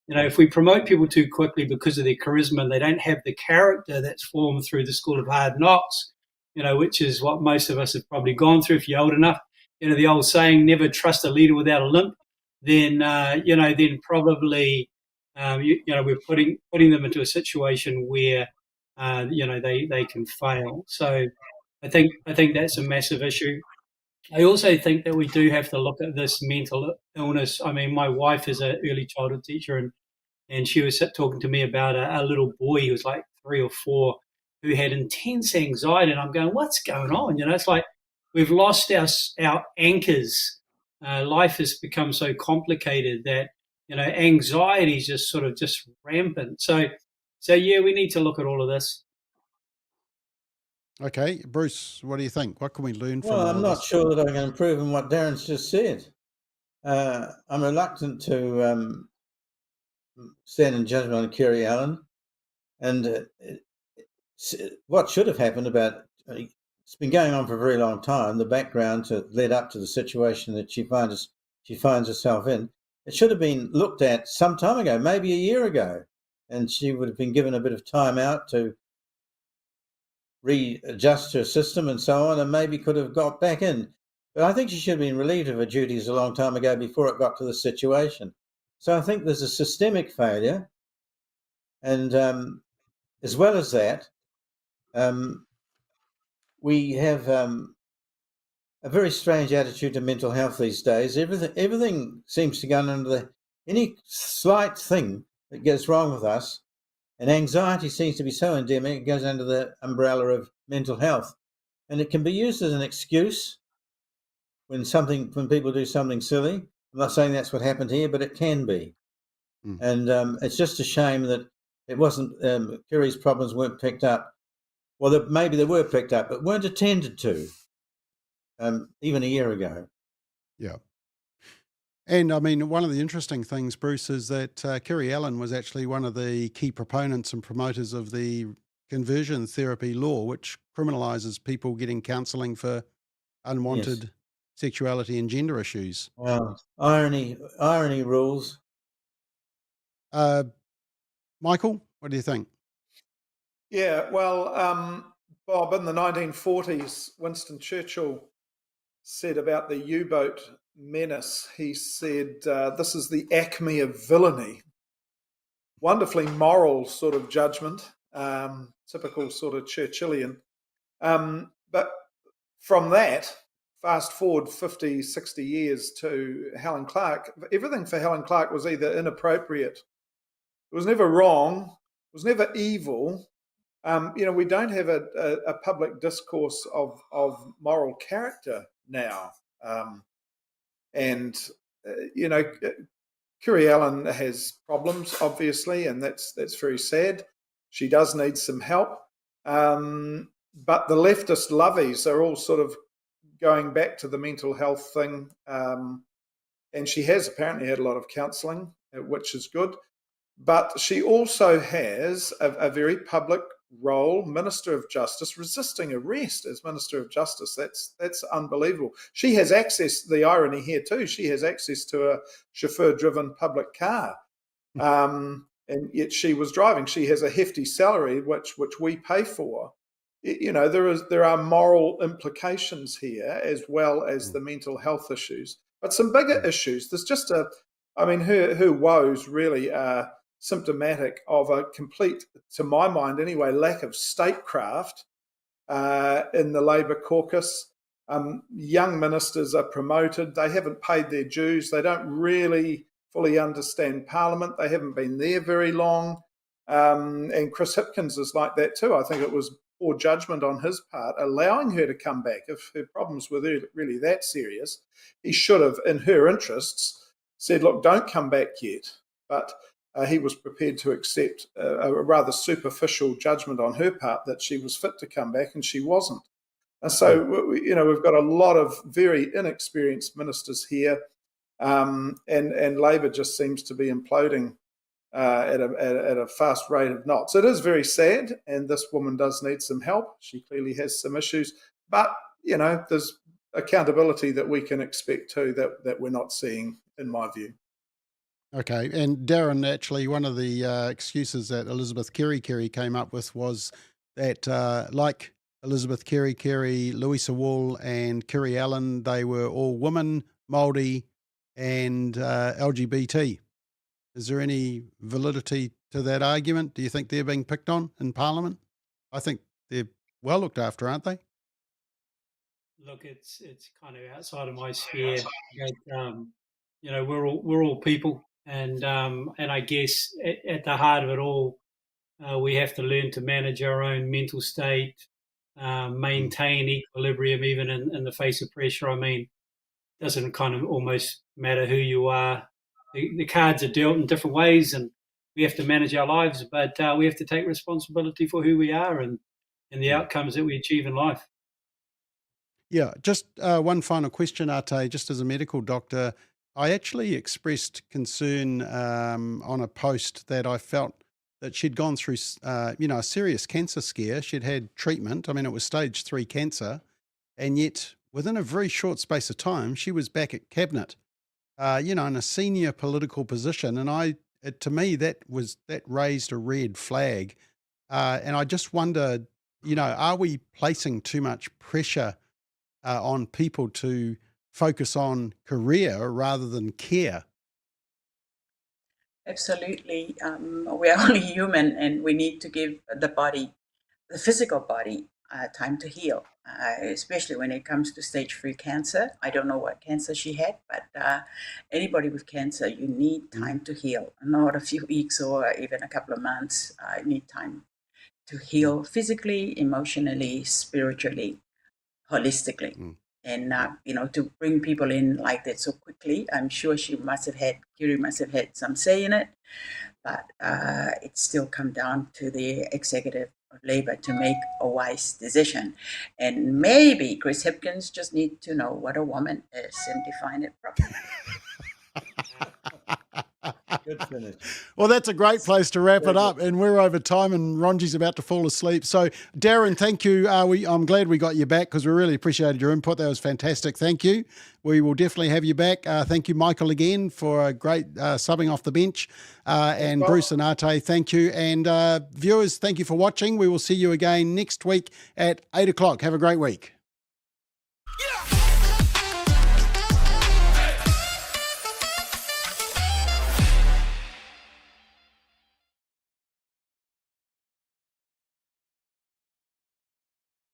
if we promote people too quickly because of their charisma and they don't have the character that's formed through the school of hard knocks, which is what most of us have probably gone through if you're old enough. The old saying, never trust a leader without a limp. Then probably we're putting them into a situation where they can fail. So I think that's a massive issue. I also think that we do have to look at this mental illness. I mean, my wife is an early childhood teacher, and she was talking to me about a little boy who was like 3 or 4 who had intense anxiety. And I'm going, what's going on? It's like we've lost our anchors. Life has become so complicated that, anxiety is just rampant. So yeah, we need to look at all of this. Okay, Bruce, what do you think? What can we learn from all Well, I'm of not this? sure that I can improve on what Darren's just said. I'm reluctant to stand in judgment on Kiri Allen, and what should have happened it's been going on for a very long time. The background led up to the situation that she finds herself in. It should have been looked at some time ago, maybe a year ago, and she would have been given a bit of time out to readjust her system and so on, and maybe could have got back in. But I think she should have been relieved of her duties a long time ago before it got to the situation. So I think there's a systemic failure, and as well as that, we have a very strange attitude to mental health these days. Everything seems to go under any slight thing that goes wrong with us, and anxiety seems to be so endemic, it goes under the umbrella of mental health, and it can be used as an excuse when people do something silly. I'm not saying that's what happened here, but it can be. And it's just a shame that it wasn't, Kiri's problems weren't picked up. Well, maybe they were picked up, but weren't attended to even a year ago. Yeah. And I mean, one of the interesting things, Bruce, is that Kiri Allen was actually one of the key proponents and promoters of the conversion therapy law, which criminalizes people getting counseling for unwanted sexuality and gender issues. Well, irony rules. Michael, what do you think? Yeah, well, Bob, in the 1940s, Winston Churchill said about the U-boat menace. He said, this is the acme of villainy. Wonderfully moral sort of judgment, typical sort of Churchillian. But from that, fast forward 50, 60 years to Helen Clark, everything for Helen Clark was either inappropriate, it was never wrong, it was never evil. We don't have a public discourse of moral character now. Kiri Allen has problems, obviously, and that's very sad. She does need some help. But the leftist lovies are all sort of going back to the mental health thing. And she has apparently had a lot of counselling, which is good. But she also has a very public role, Minister of Justice, resisting arrest as Minister of Justice. That's unbelievable. She has access, the irony here too, she has access to a chauffeur-driven public car. And yet she was driving. She has a hefty salary, which we pay for. There are moral implications here as well as the mental health issues. But some bigger issues. There's just her woes really are symptomatic of a complete, to my mind anyway, lack of statecraft in the Labour caucus. Young ministers are promoted. They haven't paid their dues. They don't really fully understand Parliament. They haven't been there very long. And Chris Hipkins is like that too. I think it was poor judgment on his part, allowing her to come back. If her problems were really that serious, he should have, in her interests, said, look, don't come back yet. But he was prepared to accept a rather superficial judgment on her part that she was fit to come back, and she wasn't. And so, we've got a lot of very inexperienced ministers here, and Labour just seems to be imploding at a fast rate of knots. It is very sad, and this woman does need some help. She clearly has some issues, but there's accountability that we can expect too that we're not seeing, in my view. Okay, and Darren, actually, one of the excuses that Elizabeth Kerry came up with was that, like Elizabeth Kerry, Louisa Wall, and Kiri Allen, they were all women, Māori, and LGBT. Is there any validity to that argument? Do you think they're being picked on in Parliament? I think they're well looked after, aren't they? Look, it's kind of outside of my sphere. We're all people, and I guess at the heart of it all, we have to learn to manage our own mental state, maintain equilibrium even in the face of pressure. I mean, it doesn't kind of almost matter who you are. The cards are dealt in different ways, and we have to manage our lives, but we have to take responsibility for who we are and the outcomes that we achieve in life. Yeah, just one final question, Ate, just as a medical doctor. I actually expressed concern on a post that I felt that she'd gone through, a serious cancer scare. She'd had treatment. I mean, it was stage 3 cancer. And yet, within a very short space of time, she was back at cabinet, in a senior political position. And to me, that raised a red flag. And I just wondered, are we placing too much pressure on people to focus on career rather than care? Absolutely. We are only human, and we need to give the physical body, time to heal, especially when it comes to stage 3 cancer. I don't know what cancer she had, but anybody with cancer, you need time to heal. Not a few weeks or even a couple of months. You need time to heal physically, emotionally, spiritually, holistically. And, to bring people in like that so quickly, I'm sure Kiri must have had some say in it, but it still come down to the executive of Labour to make a wise decision. And maybe Chris Hipkins just need to know what a woman is and define it properly. Good finish. Well, that's a great place to wrap it up. And we're over time, and Ronji's about to fall asleep. So, Darren, thank you. I'm glad we got you back because we really appreciated your input. That was fantastic. Thank you. We will definitely have you back. Thank you, Michael, again, for a great subbing off the bench. And Bruce and Ate, thank you. And viewers, thank you for watching. We will see you again next week at 8 o'clock. Have a great week.